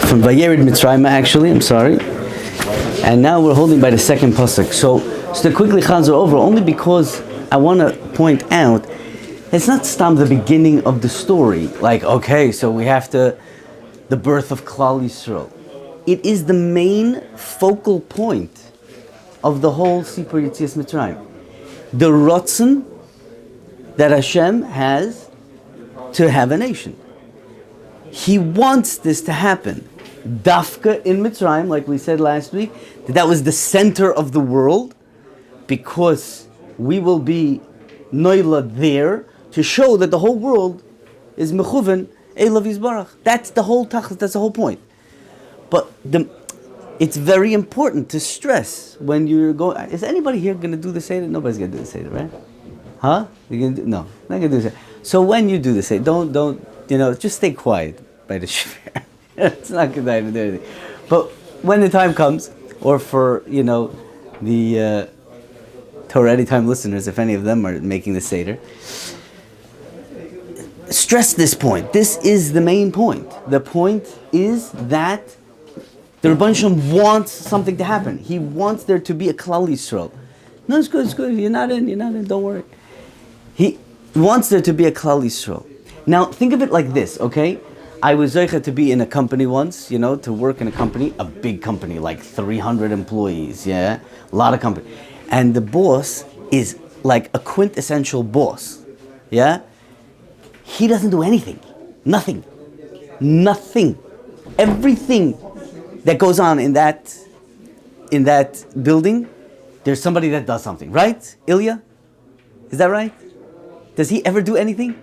from Vayered Mitzrayim, actually, I'm sorry. And now we're holding by the second pasuk. So to quickly chazer over, only because I want to point out, it's not stam the beginning of the story. Like, okay, so we have the birth of Klal Yisrael. It is the main focal point of the whole Sipur Yetzias Mitzrayim. The Ratzon that Hashem has to have a nation. He wants this to happen. Dafka in Mitzrayim, like we said last week, that was the center of the world, because we will be noila there to show that the whole world is mechuven Elav Yisbarach. That's the whole tachlis, that's the whole point. But it's very important to stress when you're going. Is anybody here going to do the Seder? Nobody's going to do the Seder, right? Huh? You're gonna do, no, not going to do the Seder. So when you do the Seder, don't, just stay quiet by the shofar. It's not good to do anything. But when the time comes, or for, the Torah Anytime listeners, if any of them are making the Seder, stress this point. This is the main point. The point is that the Rebbeinu Shalom wants something to happen. He wants there to be a Klal Yisrael. No, it's good. You're not in, don't worry. He wants there to be a Klal Yisrael. Now, think of it like this, okay? I was zeicha to be in a company once, to work in a company, a big company, like 300 employees, yeah? A lot of company. And the boss is like a quintessential boss, yeah? He doesn't do anything. Nothing. Everything that goes on in that building, there's somebody that does something, right? Ilya? Is that right? Does he ever do anything?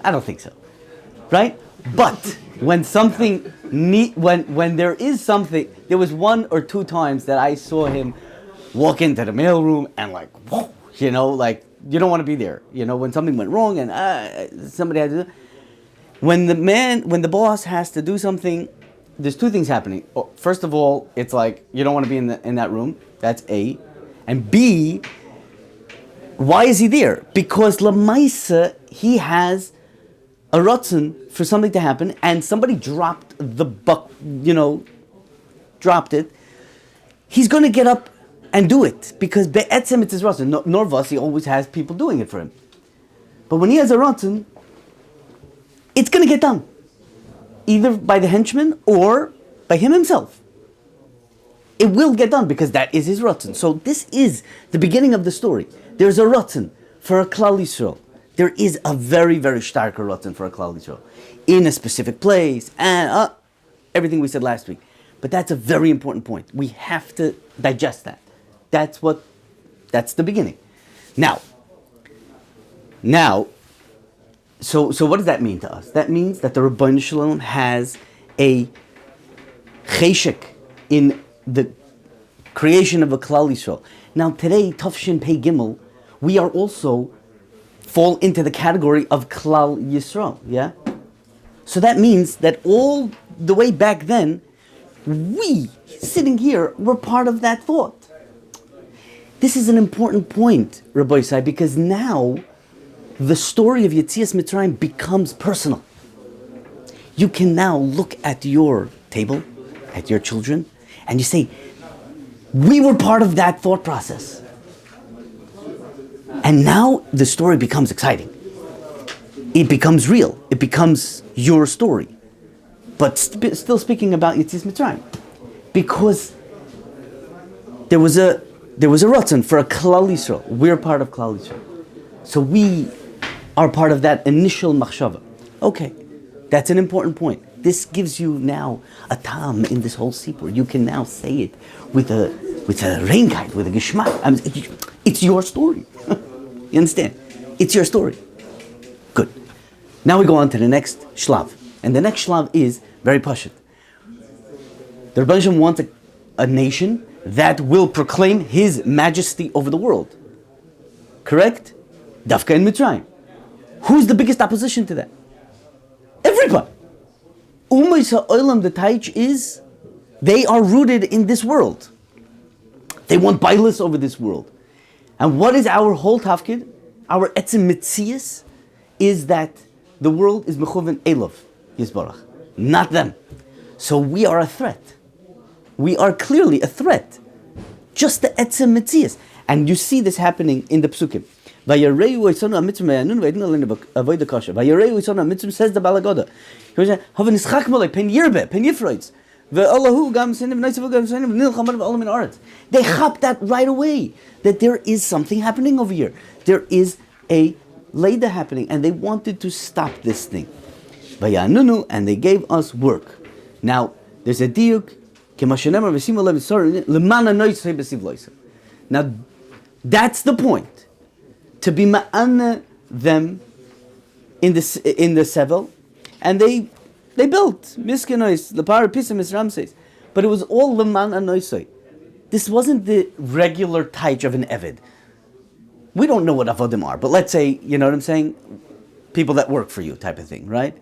I don't think so. Right? But when when there is something, there was 1 or 2 times that I saw him walk into the mailroom and whoa, you don't want to be there. When something went wrong and somebody had to do. When the boss has to do something, there's 2 things happening. First of all, it's like you don't want to be in that room. That's A. And B, why is he there? Because Lamaisa, he has a ratzon for something to happen, and somebody dropped the dropped it. He's going to get up and do it, because be'etzem it's his ratzon. Norvas, he always has people doing it for him. But when he has a ratzon, it's going to get done, either by the henchman or by him himself. It will get done because that is his ratzon. So this is the beginning of the story. There's a ratzon for a Klal Yisrael. There is a very, very stark ratzon for a Klal Yisrael in a specific place, and everything we said last week. But that's a very important point. We have to digest that. That's the beginning. Now, so what does that mean to us? That means that the Rebbeinu Shalom has a cheshek in the creation of a Klal Yisrael. Now today, Tafshin Pei Gimel, we are also fall into the category of Klal Yisrael, yeah? So that means that all the way back then, we, sitting here, were part of that thought. This is an important point, Rabbi Yisai, because now the story of Yetzias Mitzrayim becomes personal. You can now look at your table, at your children, and you say, we were part of that thought process. And now the story becomes exciting. It becomes real. It becomes your story. But still speaking about Yetzias Mitzrayim. Because there was a ratzon for a Klal Yisrael. We're part of Klal Yisrael. So we are part of that initial machshava. Okay, that's an important point. This gives you now a tam in this whole sipur. You can now say it with a reinkeit, with a geschmack. It's your story. You understand? It's your story. Good. Now we go on to the next shlav. And the next shlav is very pashut. The Rebbeinu Shalom wants a nation that will proclaim His majesty over the world. Correct? Dafka in Mitzrayim. Who's the biggest opposition to that? Everybody. Ummah Ha'olam, the taich is, they are rooted in this world. They want bailis over this world. And what is our whole tafkid? Our etzem mitzias is that the world is mechuven Elav Yisbarach, not them. So we are a threat. We are clearly a threat. Just the etzem mitzias. And you see this happening in the psukim. Vayareu Isonu HaMitzvah me'anun v'yidnu aleinu avodah kasha. Vayareu Isonu HaMitzvah, says the Baal Haggadah. Haven ischak molek pen yirbe, pen yifroitz. Ve'allahu gam sinim v'naisavu gam sinim v'nilcham v'olam min aretz. They chop that right away. That there is something happening over here. There is a Leda happening. And they wanted to stop this thing. Vayanunu, and they gave us work. Now, there's a diuk. Now, that's the point. To be ma'ana them in the sevel, and they built miskenois lepar pisim misramses, but it was all leman anoisoi. This wasn't the regular taich of an eved. We don't know what avodim are, but let's say, you know what I'm saying, people that work for you type of thing, right?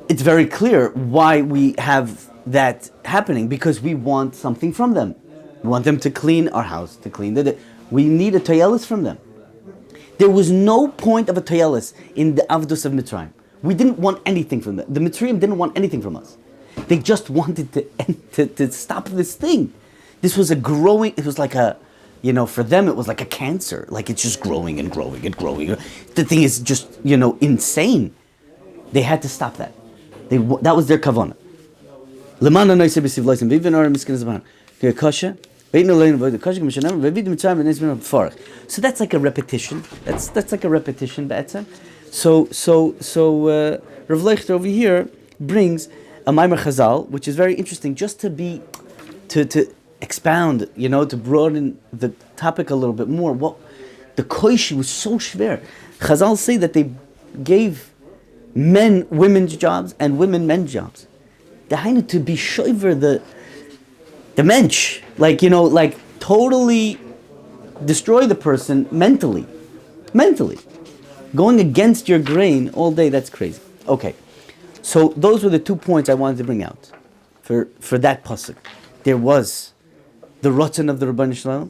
It's very clear why we have that happening, because we want something from them. We want them to clean our house, to clean we need a toyelis from them. There was no point of a toyelis in the Avdus of Mitzrayim. We didn't want anything from them. The Mitzrayim didn't want anything from us. They just wanted to stop this thing. This was it was like a, for them it was like a cancer. Like it's just growing and growing and growing. The thing is just, insane. They had to stop that. That was their kavanah. So that's like a repetition. That's like a repetition. So Rav Leichter over here brings a Maimer Chazal, which is very interesting, just to expound, to broaden the topic a little bit more. What the koishi was so schwer. Chazal say that they gave men women's jobs and women men's jobs. The to be shoiver the mensch, like totally destroy the person mentally. Going against your grain all day, that's crazy. Okay, so those were the 2 points I wanted to bring out for that pasuk. There was the Ratzon of the Rabban Shalom,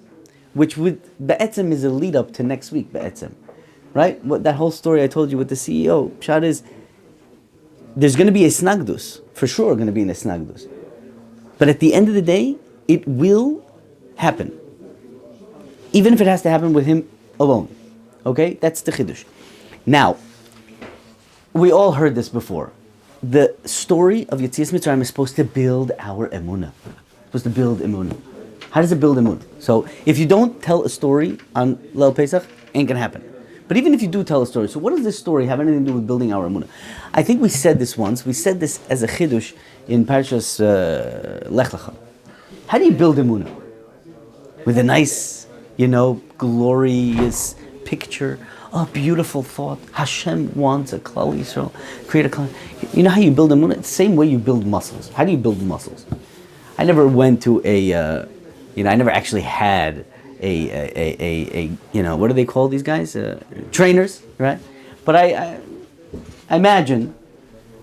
which with Be'etzem is a lead up to next week, Be'etzem. Right? That whole story I told you with the CEO, Pshat is, there's going to be a snagdus, for sure going to be an snagdus. But at the end of the day, it will happen. Even if it has to happen with him alone. Okay? That's the chiddush. Now, we all heard this before. The story of Yetzias Mitzrayim is supposed to build our emunah. Supposed to build emunah. How does it build emunah? So, if you don't tell a story on Leil Pesach, ain't gonna happen. But even if you do tell a story, so what does this story have anything to do with building our emunah? I think we said this once. We said this as a chiddush in Parshas Lech Lecha. How do you build emunah? With a nice, glorious picture, a beautiful thought. Hashem wants a Klal Yisrael, create a Klal. You know how you build emunah? It's the same way you build muscles. How do you build muscles? I never went to I never actually had a what do they call these guys? Trainers, right? But I imagine,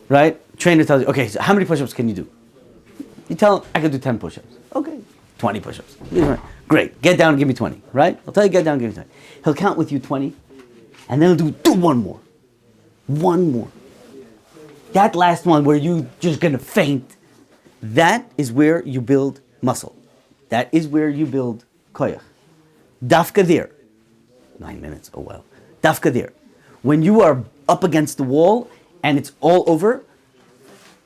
right? Trainer tells you, okay, so how many push-ups can you do? You tell him, I can do 10 push-ups. Okay, 20 push-ups. Great, get down and give me 20, right? I'll tell you, get down and give me 20. He'll count with you 20, and then he'll do one more. One more. That last one where you're just going to faint, that is where you build muscle. That is where you build koyach. Dafka there. 9 minutes, oh well. Dafka there. When you are up against the wall and it's all over,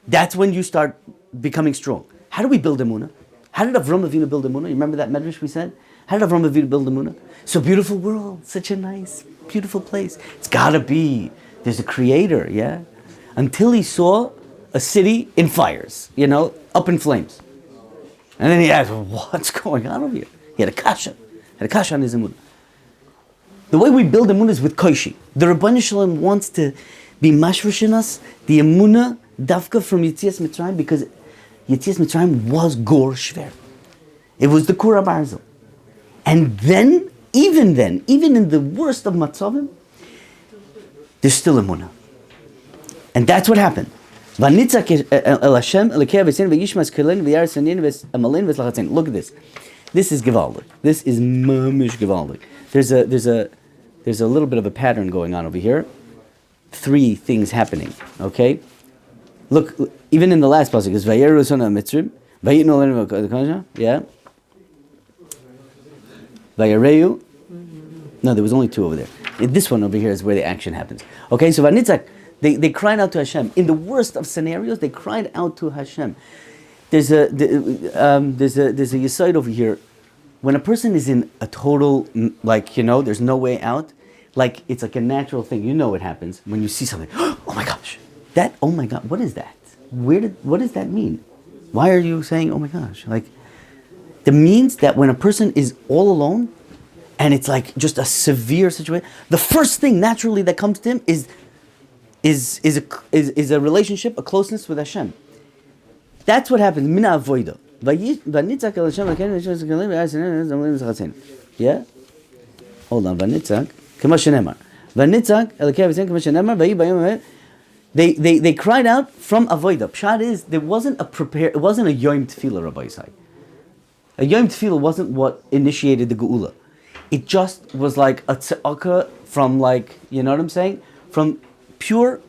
that's when you start becoming strong. How do we build emunah? How did Avram Avinu build emunah? You remember that medrash we said? How did Avram Avinu build emunah? So beautiful world, such a nice, beautiful place. It's gotta be. There's a creator, yeah? Until he saw a city in fires, up in flames. And then he asked, what's going on over here? He had a kasha on his emunah. The way we build emunah is with koishi. The Rabban Shalom wants to be mashrish in us, the emunah dafka from Yetzias Mitzrayim, because Yetzias Mitzrayim was gor shver. It was the Kura Barzel. And then, even in the worst of matzavim, there's still emunah. And that's what happened. Look at this. This is gewaldig. This is mamish gewaldig. There's a little bit of a pattern going on over here. 3 things happening. Okay. Look, even in the last pasuk, it's Vayeru Sona Mitzrim, Vayitnu Lenu, yeah. Vayareu. No, there was only two over there. This one over here is where the action happens. Okay, so Vanitzak, they cried out to Hashem. In the worst of scenarios, they cried out to Hashem. There's a yesod over here. When a person is in a total, there's no way out, it's like a natural thing. You know what happens when you see something. Oh my gosh, oh my God, what is that? What does that mean? Why are you saying, oh my gosh? It means that when a person is all alone, and it's like just a severe situation, the first thing naturally that comes to him is a relationship, a closeness with Hashem. That's what happens. Mina avoida. Yeah? Hold on. They cried out from avoida. Pshat is, it wasn't a Yom Tefillah, Rabbi Yisai. A Yom Tefillah wasn't what initiated the Geula. It just was like a tzedakah from you know what I'm saying? From pure,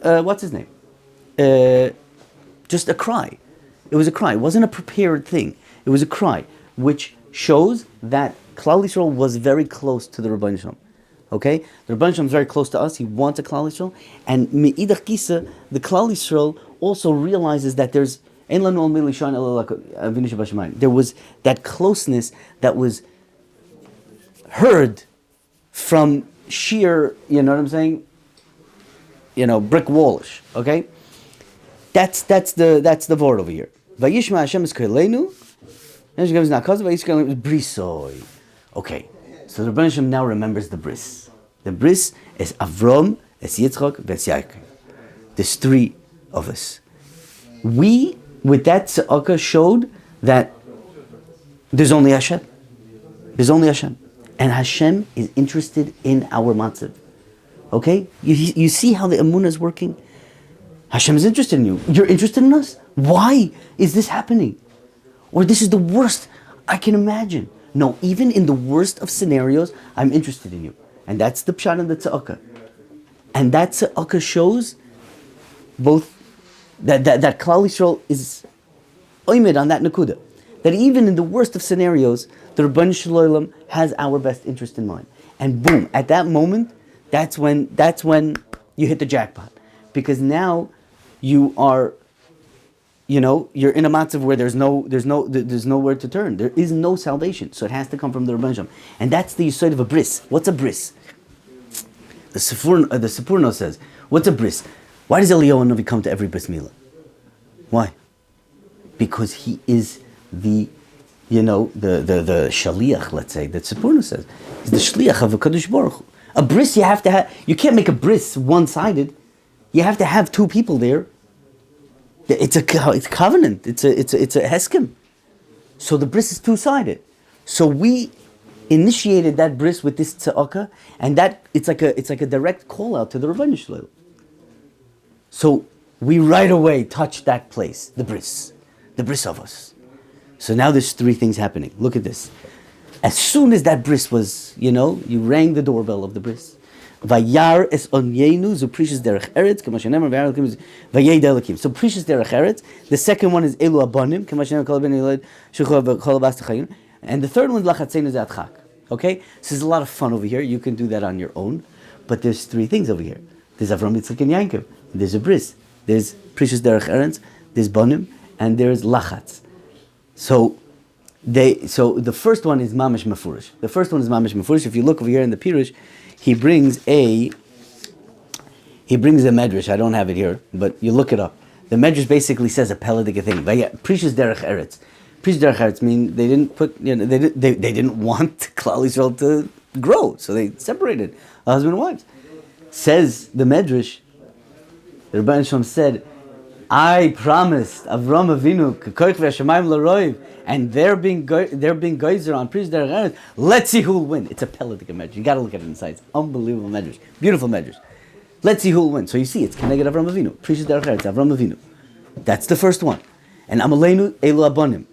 what's his name? Just a cry. It was a cry. It wasn't a prepared thing. It was a cry, which shows that Klal Yisrael was very close to the Rebbeinu Shalom. Okay? The Rebbeinu Shalom is very close to us. He wants a Klal Yisrael. And Me'idach Kisa, the Klal Yisrael also realizes that there was that closeness that was heard from sheer, you know what I'm saying? Brick wallish. Okay? That's the word over here. Vayishma Hashem is Kelenu. Brisoi. Okay. So the Rebbeinu Shalom now remembers the bris. The bris is Avram, es Yitzchak, es Yaakov. There's three of us. We, with that tzedakah, showed that there's only Hashem. There's only Hashem. And Hashem is interested in our matzav. Okay? You see how the emunah is working? Hashem is interested in you. You're interested in us? Why is this happening? Or this is the worst I can imagine. No, even in the worst of scenarios, I'm interested in you. And that's the pshat of the tzedakah. And that tzedakah shows both that Klal Yisrael is oimed on that nakuda. That even in the worst of scenarios, the Rebbeinu Shalom has our best interest in mind. And boom, at that moment, that's when you hit the jackpot. Because now you are, you're in a matzav where there's nowhere to turn. There is no salvation. So it has to come from the Rebbeinu Shalom. And that's the yesod of a bris. What's a bris? The Sipurno says, what's a bris? Why does Eliyahu Hanavi come to every bris milah? Why? Because he is the shaliach, let's say, that Sipurno says. He's the shliach of a Kadosh Baruch Hu. A bris you have to have, you can't make a bris one-sided. You have to have two people there. It's a covenant. It's a heskim. So the bris is two-sided. So we initiated that bris with this tzedakah, and that it's like a direct call out to the Rebbeinu Shalom. So we right away touched that place, the bris of us. So now there's three things happening. Look at this. As soon as that bris was, you rang the doorbell of the bris. Vayar es onyenu zu precious derech eretz, kama shenemar vayar vayei delakim. So precious derech eretz. The second one is elu abanim, kama shenemar kol ben yilad shuchov kol bas techayim. And the third one is lachatzenu zatchak. Okay, so there's a lot of fun over here. You can do that on your own, but there's three things over here. There's Avram, Yitzchak, and Yaakov. There's a bris. There's precious derech eretz. There's banim, and there's lachatz. So the first one is mamish mefurish. If you look over here in the pirush, he brings a medrash. I don't have it here, but you look it up. The medrash basically says a peledic thing. Precious derech eretz. Precious derech eretz mean they didn't put. They didn't want Klal Yisrael to grow, so they separated husband and wives. Says the medrash. The Rebbeinu Shalom said, I promised Avram Avinu k'koich v'hashamayim l'roiv, and they're being geyser on precious derech eretz. Let's see who'll win. It's a peledic medrash. You got to look at it inside. It's unbelievable medrash, beautiful medrash. Let's see who'll win. So you see, it's Keneged Avram Avinu, precious derech eretz, Avram Avinu. That's the first one. And Amalenu elu abanim.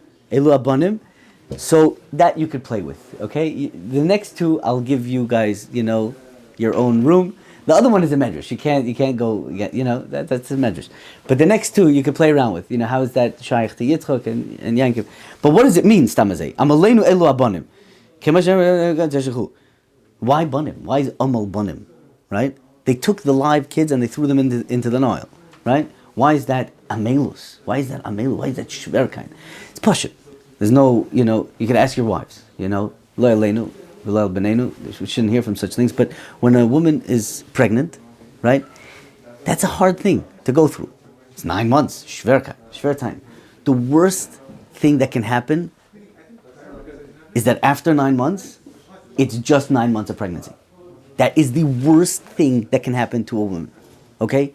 So that you could play with. Okay, the next two I'll give you guys, your own room. The other one is a medrash. You can't go, that's a medrash. But the next two you can play around with. How is that shaykh to Yitzchak and Yankov? But what does it mean, stamazei? Amaleinu elu abanim. Why banim? Why is amal banim? Right? They took the live kids and they threw them into the Nile. Right? Why is that amelus? Why is that amelu? Why is that shverkain? It's pashut. There's no, you can ask your wives. Lo aleinu. We shouldn't hear from such things, but when a woman is pregnant, right, that's a hard thing to go through. It's 9 months, shver time. The worst thing that can happen is that after 9 months, it's just 9 months of pregnancy. That is the worst thing that can happen to a woman. Okay,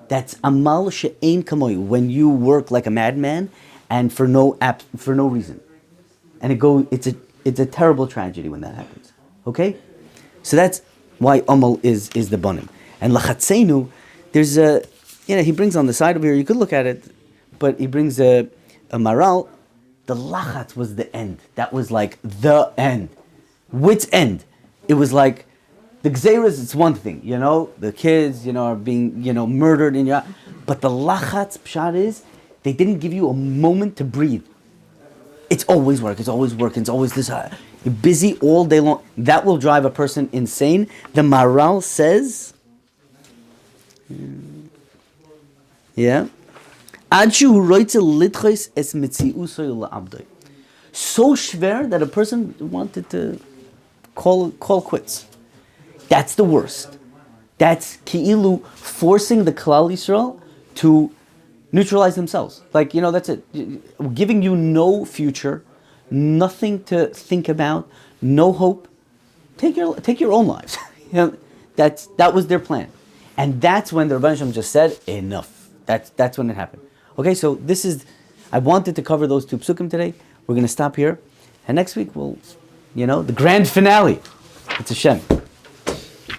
that's amal she'ein kamoy, when you work like a madman and for no reason, and it's a terrible tragedy when that happens. Okay? So that's why Amal is the Banim. And Lachatzeinu, there's he brings on the side over here, you could look at it, but he brings a Maral. The Lachatz was the end. That was like the end. Wit's end. It was like, the Gzeiras, it's one thing, the kids, are being, murdered in your... But the Lachatz, Pshat is, they didn't give you a moment to breathe. It's always work, it's always this. You're busy all day long. That will drive a person insane. The Maral says, so schwer that a person wanted to call quits. That's the worst. That's ki'ilu, forcing the Klal Yisrael to neutralize themselves. Like, that's it. Giving you no future, nothing to think about, no hope. Take your own lives. That was their plan. And that's when the Rebbeinu Shalom just said, enough. That's when it happened. Okay, so I wanted to cover those two psukim today. We're going to stop here. And next week, the grand finale. It's a Shem.